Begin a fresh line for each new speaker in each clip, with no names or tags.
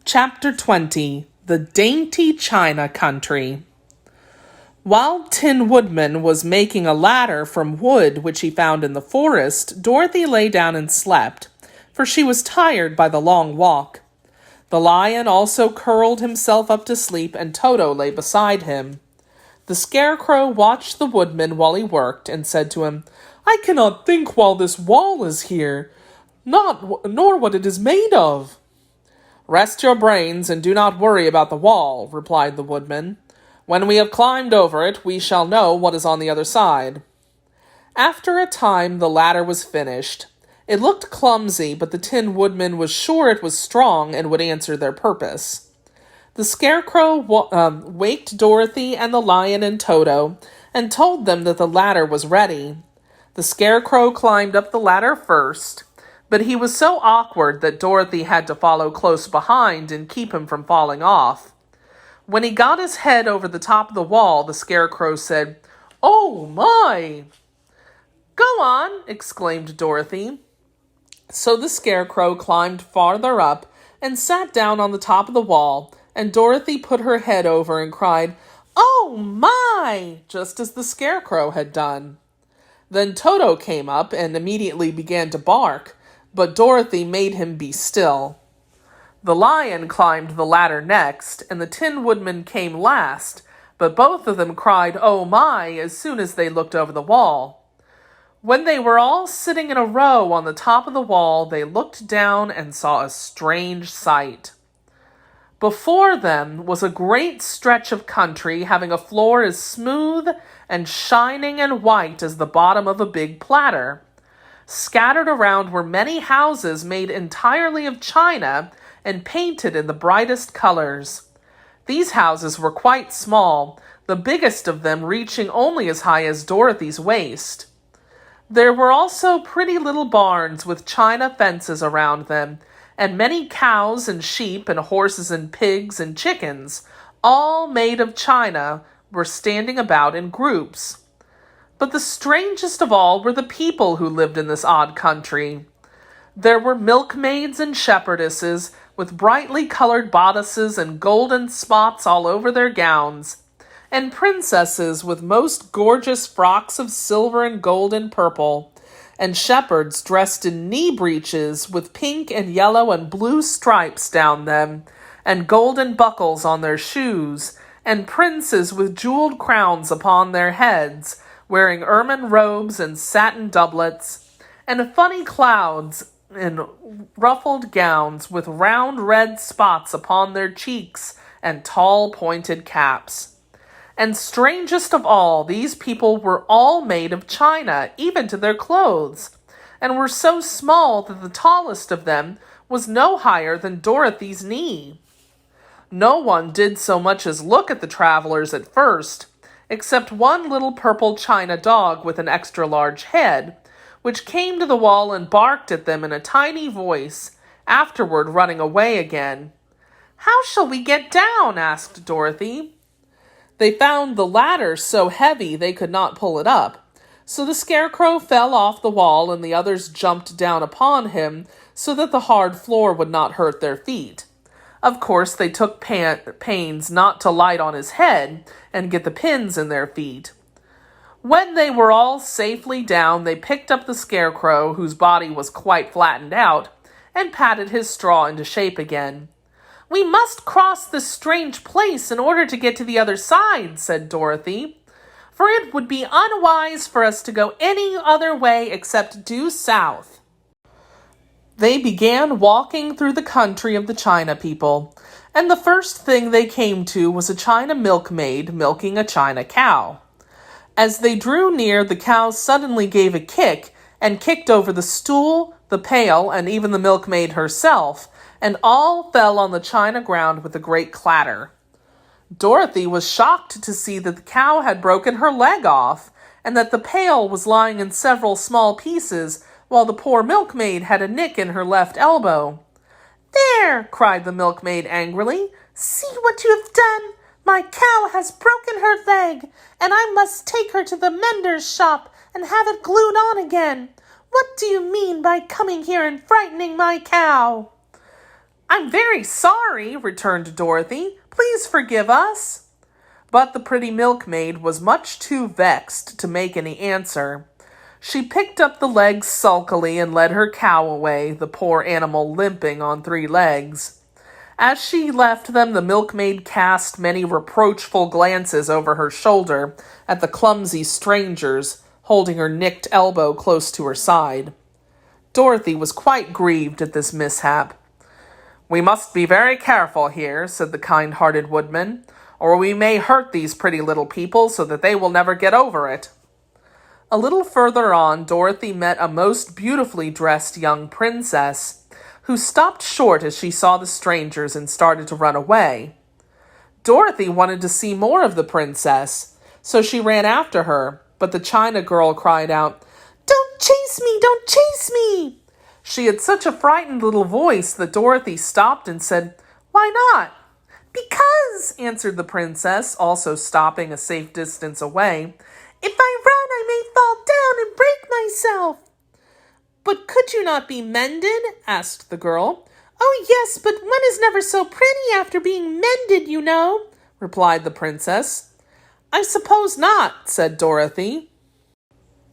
Chapter 20 The Dainty China Country. While Tin Woodman was making a ladder from wood which he found in the forest, Dorothy lay down and slept, for she was tired by the long walk. The lion also curled himself up to sleep, and Toto lay beside him. The Scarecrow watched the woodman while he worked, and said to him, "I cannot think while this wall is here, nor what it is made of." "Rest your brains and do not worry about the wall," replied the woodman. "When we have climbed over it, we shall know what is on the other side." After a time, the ladder was finished. It looked clumsy, but the Tin Woodman was sure it was strong and would answer their purpose. The Scarecrow waked Dorothy and the lion and Toto and told them that the ladder was ready. The Scarecrow climbed up the ladder first, but he was so awkward that Dorothy had to follow close behind and keep him from falling off. When he got his head over the top of the wall, the Scarecrow said, "Oh, my!" "Go on," exclaimed Dorothy. So the Scarecrow climbed farther up and sat down on the top of the wall, and Dorothy put her head over and cried, "Oh, my!" just as the Scarecrow had done. Then Toto came up and immediately began to bark, but Dorothy made him be still. The lion climbed the ladder next, and the Tin Woodman came last, but both of them cried, "Oh my," as soon as they looked over the wall. When they were all sitting in a row on the top of the wall, they looked down and saw a strange sight. Before them was a great stretch of country having a floor as smooth and shining and white as the bottom of a big platter. Scattered around were many houses made entirely of china and painted in the brightest colors. These houses were quite small, the biggest of them reaching only as high as Dorothy's waist. There were also pretty little barns with china fences around them, and many cows and sheep and horses and pigs and chickens, all made of china, were standing about in groups. But the strangest of all were the people who lived in this odd country. There were milkmaids and shepherdesses with brightly colored bodices and golden spots all over their gowns, and princesses with most gorgeous frocks of silver and gold and purple, and shepherds dressed in knee breeches with pink and yellow and blue stripes down them, and golden buckles on their shoes, and princes with jeweled crowns upon their heads, wearing ermine robes and satin doublets, and funny clouds in ruffled gowns with round red spots upon their cheeks and tall pointed caps. And strangest of all, these people were all made of china, even to their clothes, and were so small that the tallest of them was no higher than Dorothy's knee. No one did so much as look at the travelers at first, except one little purple china dog with an extra large head, which came to the wall and barked at them in a tiny voice, afterward running away again. "How shall we get down?" asked Dorothy. They found the ladder so heavy they could not pull it up, so the Scarecrow fell off the wall and the others jumped down upon him so that the hard floor would not hurt their feet. Of course, they took pains not to light on his head and get the pins in their feet. When they were all safely down, they picked up the Scarecrow, whose body was quite flattened out, and patted his straw into shape again. "We must cross this strange place in order to get to the other side," said Dorothy, "for it would be unwise for us to go any other way except due south." They began walking through the country of the China people, and the first thing they came to was a China milkmaid milking a China cow. As they drew near, the cow suddenly gave a kick and kicked over the stool, the pail, and even the milkmaid herself, and all fell on the china ground with a great clatter. Dorothy was shocked to see that the cow had broken her leg off, and that the pail was lying in several small pieces, while the poor milkmaid had a nick in her left elbow. "There!" cried the milkmaid angrily. "See what you have done! My cow has broken her leg, and I must take her to the mender's shop and have it glued on again. What do you mean by coming here and frightening my cow?" I'm very sorry, returned Dorothy. Please forgive us. But the pretty milkmaid was much too vexed to make any answer. She picked up the legs sulkily and led her cow away, the poor animal limping on 3 legs. As she left them, the milkmaid cast many reproachful glances over her shoulder at the clumsy strangers, holding her nicked elbow close to her side. Dorothy was quite grieved at this mishap. "We must be very careful here," said the kind-hearted woodman, "or we may hurt these pretty little people so that they will never get over it." A little further on, Dorothy met a most beautifully dressed young princess, who stopped short as she saw the strangers and started to run away. Dorothy wanted to see more of the princess, so she ran after her, but the China girl cried out, "Don't chase me! Don't chase me!" She had such a frightened little voice that Dorothy stopped and said, "Why not?" "Because," answered the princess, also stopping a safe distance away, "if I run, I may fall down and break myself." "But could you not be mended?" asked the girl. "Oh, yes, but one is never so pretty after being mended, you know," replied the princess. "I suppose not," said Dorothy.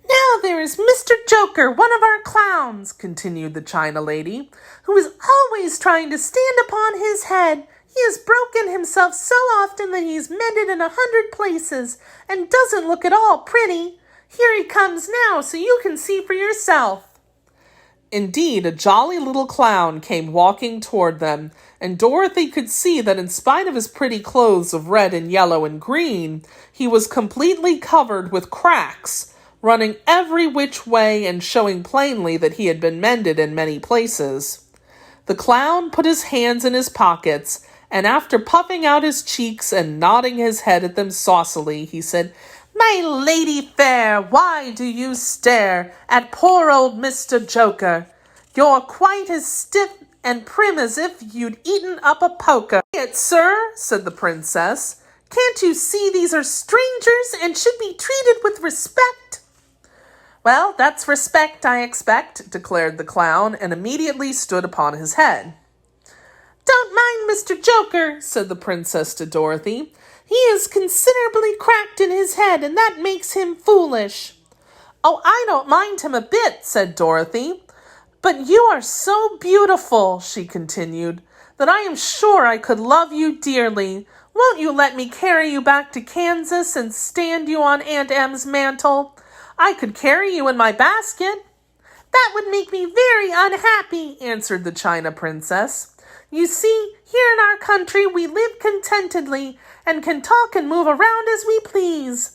"Now there is Mr. Joker, one of our clowns," continued the China lady, "who is always trying to stand upon his head. He has broken himself so often that he is mended in 100 places and doesn't look at all pretty. Here he comes now, so you can see for yourself." Indeed, a jolly little clown came walking toward them, and Dorothy could see that in spite of his pretty clothes of red and yellow and green, he was completely covered with cracks, running every which way and showing plainly that he had been mended in many places. The clown put his hands in his pockets, and after puffing out his cheeks and nodding his head at them saucily, he said, "My lady fair, why do you stare at poor old Mr. Joker? You're quite as stiff and prim as if you'd eaten up a poker." "Quiet, sir," said the princess. "Can't you see these are strangers and should be treated with respect?" "Well, that's respect, I expect," declared the clown, and immediately stood upon his head. "Don't mind Mr. Joker," said the princess to Dorothy. "He is considerably cracked in his head, and that makes him foolish." "Oh, I don't mind him a bit," said Dorothy. "But you are so beautiful," she continued, "that I am sure I could love you dearly. Won't you let me carry you back to Kansas and stand you on Aunt Em's mantle? I could carry you in my basket." "That would make me very unhappy," answered the China princess. "You see, here in our country we live contentedly and can talk and move around as we please.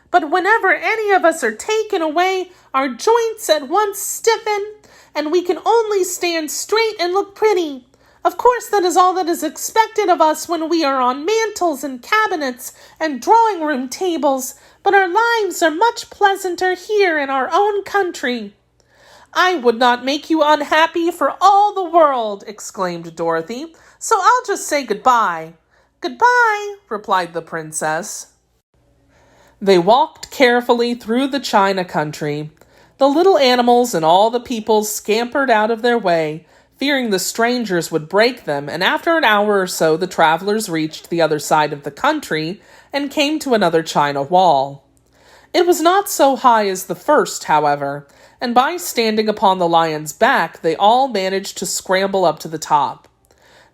But whenever any of us are taken away, our joints at once stiffen, and we can only stand straight and look pretty. Of course, that is all that is expected of us when we are on mantels and cabinets and drawing-room tables, but our lives are much pleasanter here in our own country." "I would not make you unhappy for all the world," exclaimed Dorothy, "so I'll just say goodbye." "Goodbye," replied the princess. They walked carefully through the China country. The little animals and all the people scampered out of their way, fearing the strangers would break them, and after an hour or so the travelers reached the other side of the country and came to another China wall. It was not so high as the first, however, and by standing upon the lion's back, they all managed to scramble up to the top.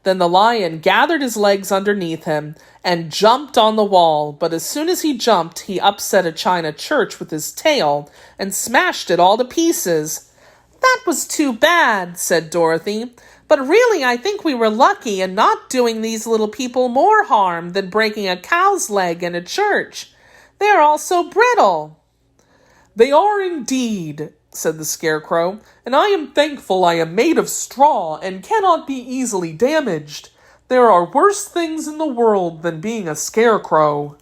Then the lion gathered his legs underneath him and jumped on the wall, but as soon as he jumped, he upset a China church with his tail and smashed it all to pieces. "That was too bad," said Dorothy, "but really I think we were lucky in not doing these little people more harm than breaking a cow's leg in a church. They are all so brittle." "They are indeed," said the Scarecrow, "and I am thankful I am made of straw and cannot be easily damaged. There are worse things in the world than being a scarecrow."